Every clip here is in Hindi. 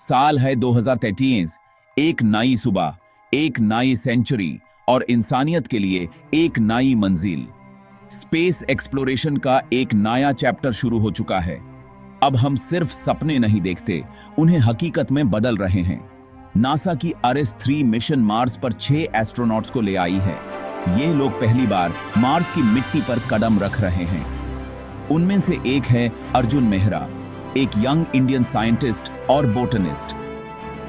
साल है 2023। एक नई सुबह, एक नई सेंचुरी और इंसानियत के लिए एक नई मंजिल। स्पेस एक्सप्लोरेशन का एक नया चैप्टर शुरू हो चुका है। अब हम सिर्फ सपने नहीं देखते, उन्हें हकीकत में बदल रहे हैं। नासा की RS-3 मिशन मार्स पर 6 एस्ट्रोनॉट्स को ले आई है। ये लोग पहली बार मार्स की मिट्टी पर कदम रख रहे हैं। उनमें से एक है अर्जुन मेहरा, एक यंग इंडियन साइंटिस्ट और बोटनिस्ट।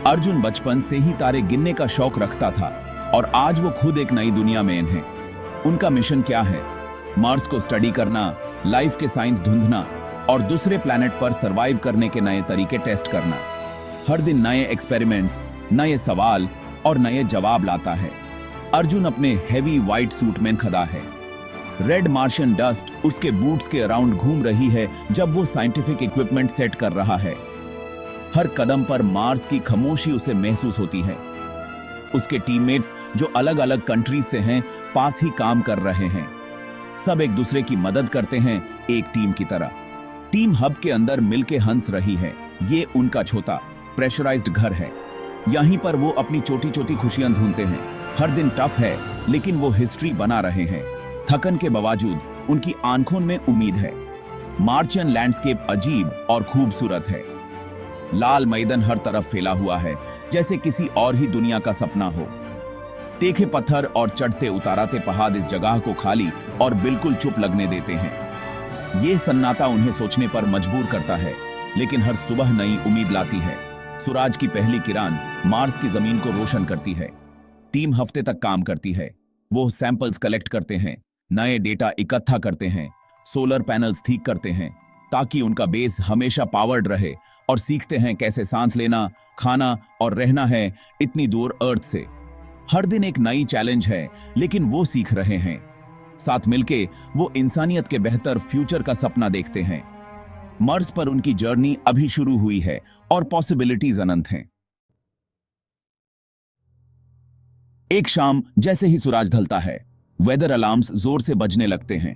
अर्जुन बचपन से ही तारे गिनने का शौक रखता था और आज वो खुद एक नई दुनिया में हैं। उनका मिशन क्या है? मार्स को स्टडी करना, लाइफ के साइंस ढूंढना और दूसरे प्लैनेट पर सरवाइव करने के नए तरीके टेस्ट करना। हर दिन नए एक्सपेरिमेंट्स, नए सवाल और नए जवाब लाता है। अर्जुन अपने हेवी व्हाइट सूट में खड़ा है। रेड मार्शियन डस्ट उसके बूट्स के अराउंड घूम रही है जब वो साइंटिफिक इक्विपमेंट सेट कर रहा है। हर कदम पर मार्स की खामोशी उसे महसूस होती है। उसके टीममेट्स जो अलग अलग कंट्रीज से हैं, पास ही काम कर रहे हैं। सब एक दूसरे की मदद करते हैं, एक टीम की तरह। टीम हब के अंदर मिलके हंस रही है। ये उनका छोटा प्रेशराइज्ड घर है। यहीं पर वो अपनी छोटी छोटी खुशियां ढूंढते हैं। हर दिन टफ है, लेकिन वो हिस्ट्री बना रहे हैं। थकन के बावजूद उनकी आंखों में उम्मीद है। मार्शियन लैंडस्केप अजीब और खूबसूरत है। लाल मैदान हर तरफ फैला हुआ है, जैसे किसी और ही दुनिया का सपना हो। तीखे पत्थर और चढ़ते उतारते पहाड़ इस जगह को खाली और बिल्कुल चुप लगने देते हैं। ये सन्नाटा उन्हें सोचने पर मजबूर करता है, लेकिन हर सुबह नई उम्मीद लाती है। सूरज की पहली किरण मार्स की जमीन को रोशन करती है। टीम हफ्ते तक काम करती है। वो सैंपल्स कलेक्ट करते हैं, नए डेटा इकट्ठा करते हैं, सोलर पैनल्स ठीक करते हैं ताकि उनका बेस हमेशा पावर्ड रहे, और सीखते हैं कैसे सांस लेना, खाना और रहना है इतनी दूर अर्थ से। हर दिन एक नई चैलेंज है, लेकिन वो सीख रहे हैं। साथ मिलके वो इंसानियत के बेहतर फ्यूचर का सपना देखते हैं। मार्स पर उनकी जर्नी अभी शुरू हुई है और पॉसिबिलिटीज अनंत हैं। एक शाम जैसे ही सूरज ढलता है, वेदर अलार्म्स जोर से बजने लगते हैं।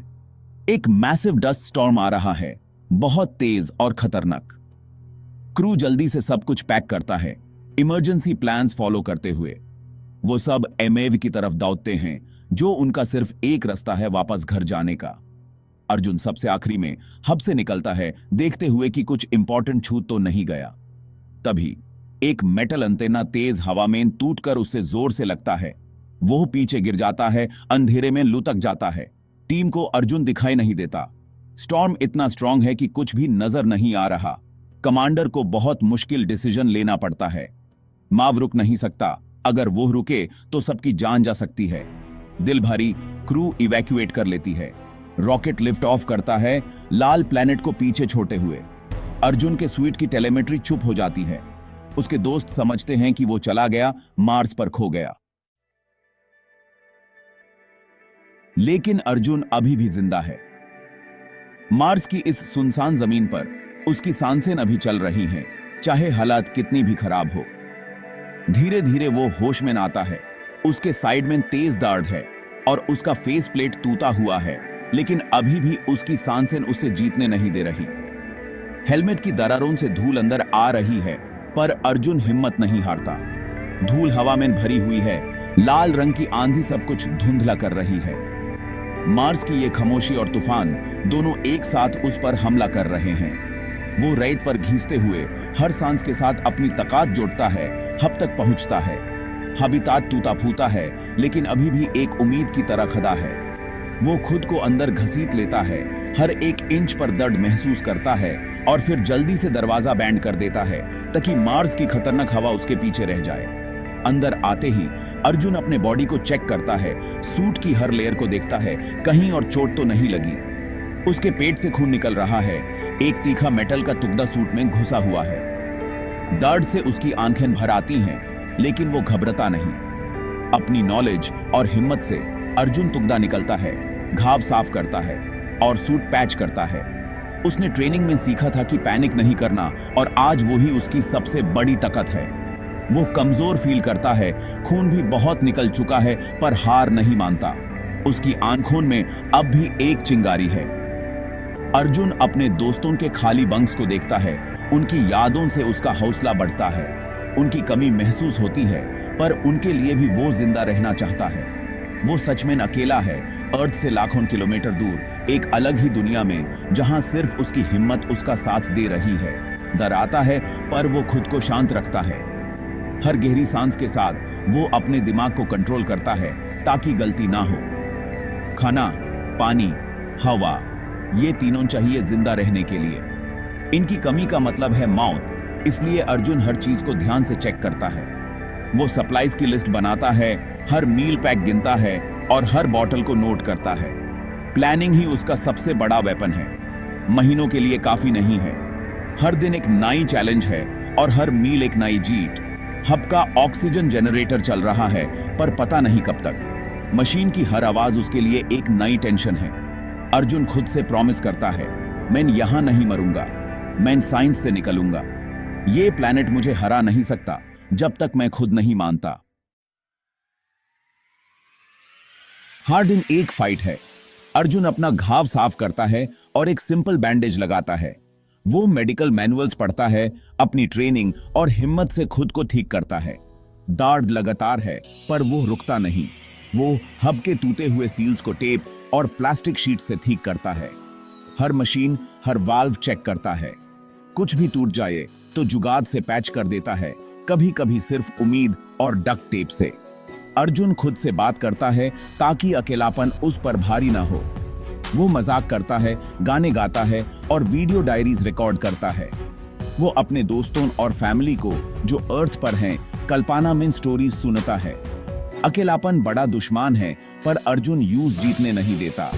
एक मैसिव डस्ट स्टॉर्म आ रहा है, बहुत तेज और खतरनाक। क्रू जल्दी से सब कुछ पैक करता है, इमरजेंसी प्लान्स फॉलो करते हुए। वो सब एमेव की तरफ दौड़ते हैं, जो उनका सिर्फ एक रास्ता है वापस घर जाने का। अर्जुन सबसे आखिरी में हब से निकलता है, देखते हुए कि कुछ इंपॉर्टेंट छूट तो नहीं गया। तभी एक मेटल अंटेना तेज हवा में टूटकर उससे जोर से लगता है। वो पीछे गिर जाता है, अंधेरे में लुढ़क जाता है। टीम को अर्जुन दिखाई नहीं देता। स्टॉर्म इतना स्ट्रांग है कि कुछ भी नजर नहीं आ रहा। कमांडर को बहुत मुश्किल डिसीजन लेना पड़ता है। माव रुक नहीं सकता, अगर वो रुके तो सबकी जान जा सकती है। दिल भरी क्रू इवैक्यूएट कर लेती है। रॉकेट लिफ्ट ऑफ करता है, लाल प्लैनेट को पीछे छोड़ते हुए। अर्जुन के स्वीट की टेलीमेट्री चुप हो जाती है। उसके दोस्त समझते हैं कि वो चला गया, मार्स पर खो गया। लेकिन अर्जुन अभी भी जिंदा है। मार्स की इस सुनसान जमीन पर उसकी सांसें अभी चल रही हैं, चाहे हालात कितनी भी खराब हो। धीरे धीरे वो होश में आता है। उसके साइड में तेज दर्द है और उसका फेस प्लेट टूटा हुआ है, लेकिन अभी भी उसकी सांसें उसे जीतने नहीं दे रही। हेलमेट की दरारों से धूल अंदर आ रही है, पर अर्जुन हिम्मत नहीं हारता। धूल हवा में भरी हुई है, लाल रंग की आंधी सब कुछ धुंधला कर रही है। मार्स की ये खामोशी और तूफान दोनों एक साथ उस पर हमला कर रहे हैं। वो रेत पर घिसते हुए हर सांस के साथ अपनी ताकत जोड़ता है, हब तक पहुंचता है। हबीतात टूटा फूटा है, लेकिन अभी भी एक उम्मीद की तरह खड़ा है। वो खुद को अंदर घसीट लेता है, हर एक इंच पर दर्द महसूस करता है और फिर जल्दी से दरवाजा बैंड कर देता है ताकि मार्स की खतरनाक हवा उसके पीछे रह जाए। अंदर आते ही अर्जुन अपने बॉडी को चेक करता है, सूट की हर लेयर को देखता है, कहीं और चोट तो नहीं लगी। उसके पेट से खून निकल रहा है, एक तीखा मेटल का टुकड़ा सूट में घुसा हुआ है। दर्द से उसकी आंखें भर आती हैं, लेकिन वो घबराता नहीं। अपनी नॉलेज और हिम्मत से अर्जुन टुकड़ा निकलता है, घाव साफ करता है और सूट पैच करता है। उसने ट्रेनिंग में सीखा था कि पैनिक नहीं करना, और आज वही उसकी सबसे बड़ी ताकत है। वो कमजोर फील करता है, खून भी बहुत निकल चुका है, पर हार नहीं मानता। उसकी आंखों में अब भी एक चिंगारी है। अर्जुन अपने दोस्तों के खाली बंक्स को देखता है उनकी यादों से उसका हौसला बढ़ता है। उनकी कमी महसूस होती है, पर उनके लिए भी वो जिंदा रहना चाहता है। वो सच में अकेला है, अर्थ से लाखों किलोमीटर दूर, एक अलग ही दुनिया में, जहां सिर्फ उसकी हिम्मत उसका साथ दे रही है। डर आता है, पर वो खुद को शांत रखता है। हर गहरी सांस के साथ वो अपने दिमाग को कंट्रोल करता है ताकि गलती ना हो। खाना, पानी, हवा, ये तीनों चाहिए जिंदा रहने के लिए। इनकी कमी का मतलब है मौत, इसलिए अर्जुन हर चीज को ध्यान से चेक करता है। वो सप्लाईज की लिस्ट बनाता है, हर मील पैक गिनता है और हर बॉटल को नोट करता है। प्लानिंग ही उसका सबसे बड़ा वेपन है। महीनों के लिए काफी नहीं है। हर दिन एक नई चैलेंज है और हर मील एक नई जीत। हब का ऑक्सीजन जनरेटर चल रहा है, पर पता नहीं कब तक। मशीन की हर आवाज उसके लिए एक नई टेंशन है। अर्जुन खुद से प्रॉमिस करता है, मैं यहां नहीं मरूंगा, मैं साइंस से निकलूंगा। ये प्लैनेट मुझे हरा नहीं सकता जब तक मैं खुद नहीं मानता। हर दिन एक फाइट है। अर्जुन अपना घाव साफ करता है और एक सिंपल बैंडेज लगाता है। वो मेडिकल मैनुअल्स पढ़ता है, अपनी ट्रेनिंग और हिम्मत से खुद को ठीक करता है। दर्द लगातार है, पर वो रुकता नहीं। वो हब के टूटे हुए सील्स को टेप और प्लास्टिक शीट से ठीक करता है। हर मशीन, हर वाल्व चेक करता है। कुछ भी टूट जाए तो जुगाड़ से पैच कर देता है, कभी कभी सिर्फ उम्मीद और डक्ट टेप से। अर्जुन खुद से बात करता है ताकि अकेलापन उस पर भारी ना हो। वो मजाक करता है, गाने गाता है और वीडियो डायरीज रिकॉर्ड करता है। वो अपने दोस्तों और फैमिली को जो अर्थ पर हैं कल्पना में स्टोरीज सुनता है। अकेलापन बड़ा दुश्मन है, पर अर्जुन यूज जीतने नहीं देता।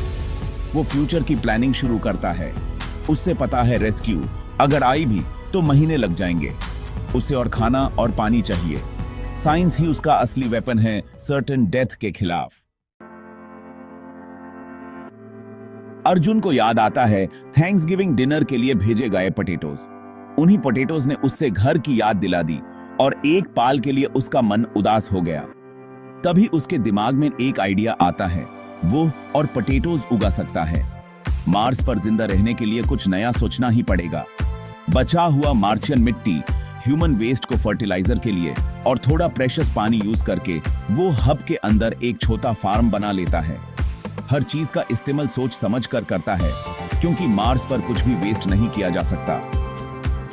वो फ्यूचर की प्लानिंग शुरू करता है। उससे पता है रेस्क्यू अगर आई भी तो महीने लग जाएंगे। उसे और खाना और पानी चाहिए। साइंस ही उसका असली वेपन है सर्टेन डेथ के खिलाफ। अर्जुन को याद आता है थैंक्सगिविंग डिनर के लिए भेजे गए पोटैटोज। उन्हीं पोटैटोज ने उससे घर की याद दिला दी और एक पाल के लिए उसका मन उदास हो गया। तभी उसके दिमाग में एक आइडिया आता है। वो और पोटैटोज उगा सकता है। मार्स पर जिंदा रहने के लिए कुछ नया सोचना ही पड़ेगा। बचा हुआ मार्शियन मिट्टी, ह्यूमन वेस्ट को फर्टिलाइजर के लिए और थोड़ा प्रेशियस पानी यूज करके वो हब के अंदर एक छोटा फार्म बना लेता है। हर चीज का इस्तेमाल सोच समझ कर करता है, क्योंकि मार्स पर कुछ भी वेस्ट नहीं किया जा सकता।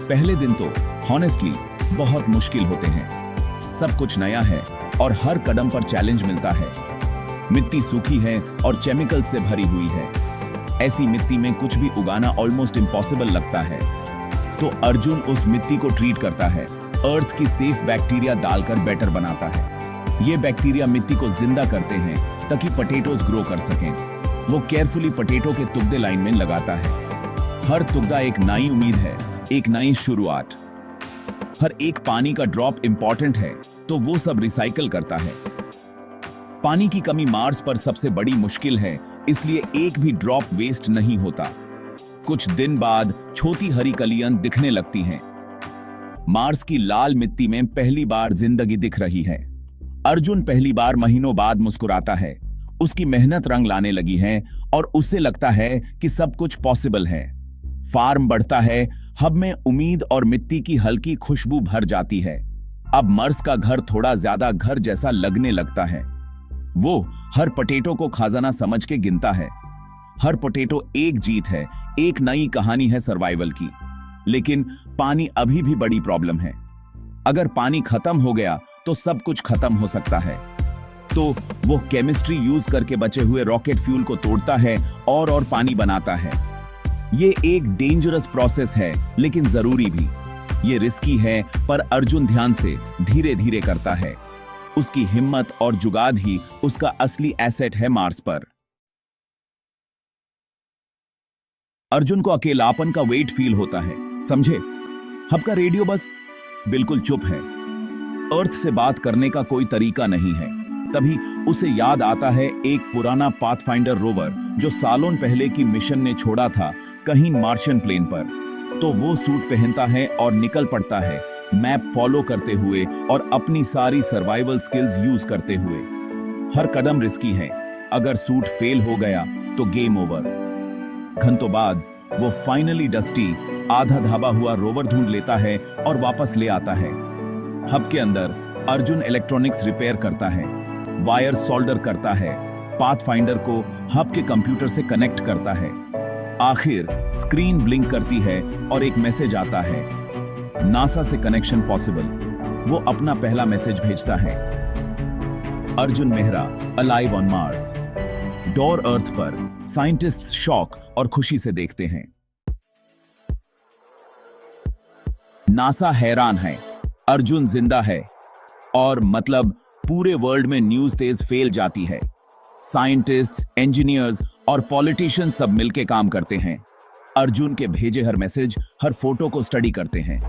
पहले दिन तो हॉनेस्टली बहुत मुश्किल होते हैं। सब कुछ नया है और हर कदम पर चैलेंज मिलता है। मिट्टी सूखी है और केमिकल से भरी हुई है। ऐसी मिट्टी में कुछ भी उगाना ऑलमोस्ट इम्पॉसिबल लगता है। तो अर्जुन उस मिट्टी को ट्रीट करता है, अर्थ की सेफ बैक्टीरिया डालकर बैटर बनाता है। ये बैक्टीरिया मिट्टी को जिंदा करते हैं ताकि पोटैटोज ग्रो कर सकें। वो केयरफुली पोटैटो के तुगदे लाइन में लगाता है। हर तुगदा एक नई उम्मीद है, एक नई शुरुआत। हर एक पानी का ड्रॉप इंपॉर्टेंट है, तो वो सब रिसाइकल करता है। पानी की कमी मार्स पर सबसे बड़ी मुश्किल है, इसलिए एक भी ड्रॉप वेस्ट नहीं होता। कुछ दिन बाद छोटी हरी कलियां दिखने लगती हैं। मार्स की लाल मिट्टी में पहली बार जिंदगी दिख रही है। अर्जुन पहली बार महीनों बाद मुस्कुराता है। उसकी मेहनत रंग लाने लगी है और उससे लगता है कि सब कुछ पॉसिबल है। फार्म बढ़ता है, हब में उम्मीद और मिट्टी की हल्की खुशबू भर जाती है। अब मार्स का घर थोड़ा ज्यादा घर जैसा लगने लगता है। वो हर पोटैटो को खजाना समझ के गिनता है। हर पोटैटो एक जीत है, एक नई कहानी है सर्वाइवल की। लेकिन पानी अभी भी बड़ी प्रॉब्लम है। अगर पानी खत्म हो गया तो सब कुछ खत्म हो सकता है। तो वो केमिस्ट्री यूज करके बचे हुए रॉकेट फ्यूल को तोड़ता है और पानी बनाता है। ये एक डेंजरस प्रोसेस है, लेकिन जरूरी भी। ये रिस्की है, पर अर्जुन ध्यान से धीरे धीरे करता है। उसकी हिम्मत और जुगाड़ ही उसका असली एसेट है मार्स पर। अर्जुन को अकेलापन का वेट फील होता है, समझे? हब का रेडियो बस बिल्कुल चुप है। अर्थ से बात करने का कोई तरीका नहीं है। तभी उसे याद आता है एक पुराना पाथफाइंडर रोवर जो सालों पहले की मिशन ने छोड़ा था कहीं मार्शियन प्लेन पर। तो वो सूट पहनता है और निकल पड़ता है, मैप फॉलो करते हुए और अपनी सारी सर्वाइवल स्किल्स यूज करते हुए। हर कदम रिस्की है। अगर सूट फेल हो गया तो गेम ओवर। घंटों बाद वो फाइनली डस्टी आधा धाबा हुआ रोवर ढूंढ लेता है और वापस ले आता है। हब के अंदर अर्जुन इलेक्ट्रॉनिक्स रिपेयर करता है, वायर सोल्डर करता है, पाथफाइंडर को हब के कंप्यूटर से कनेक्ट करता है। आखिर स्क्रीन ब्लिंक करती है और एक मैसेज आता है, नासा से कनेक्शन पॉसिबल। वो अपना पहला मैसेज भेजता है। Arjun Mehra alive on Mars. डोर अर्थ पर साइंटिस्ट शॉक और खुशी से देखते हैं। नासा हैरान है, अर्जुन जिंदा है, और मतलब पूरे वर्ल्ड में न्यूज तेज फैल जाती है। साइंटिस्ट्स, इंजीनियर्स और पॉलिटिशियंस सब मिलकर काम करते हैं। अर्जुन के भेजे हर मैसेज, हर फोटो को स्टडी करते हैं।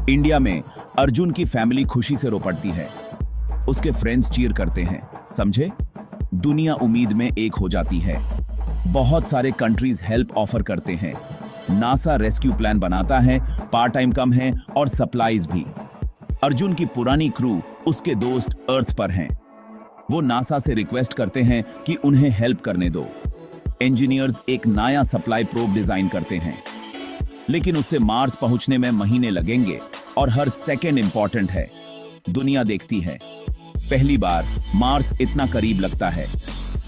इंडिया में अर्जुन की फैमिली खुशी से रो पड़ती है। उसके फ्रेंड्स चीयर करते हैं, समझे? दुनिया उम्मीद में एक हो जाती है। बहुत सारे कंट्रीज हेल्प ऑफर करते हैं। नासा रेस्क्यू प्लान बनाता है, पार्ट टाइम कम है और सप्लाईज भी। अर्जुन की पुरानी क्रू, उसके दोस्त अर्थ पर हैं। वो नासा से रिक्वेस्ट करते हैं कि उन्हें हेल्प करने दो। इंजीनियर्स एक नया सप्लाई प्रोब डिजाइन करते हैं, लेकिन उससे मार्स पहुंचने में महीने लगेंगे और हर सेकेंड इंपॉर्टेंट है। दुनिया देखती है, पहली बार मार्स इतना करीब लगता है।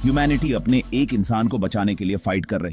ह्यूमैनिटी अपने एक इंसान को बचाने के लिए फाइट कर रही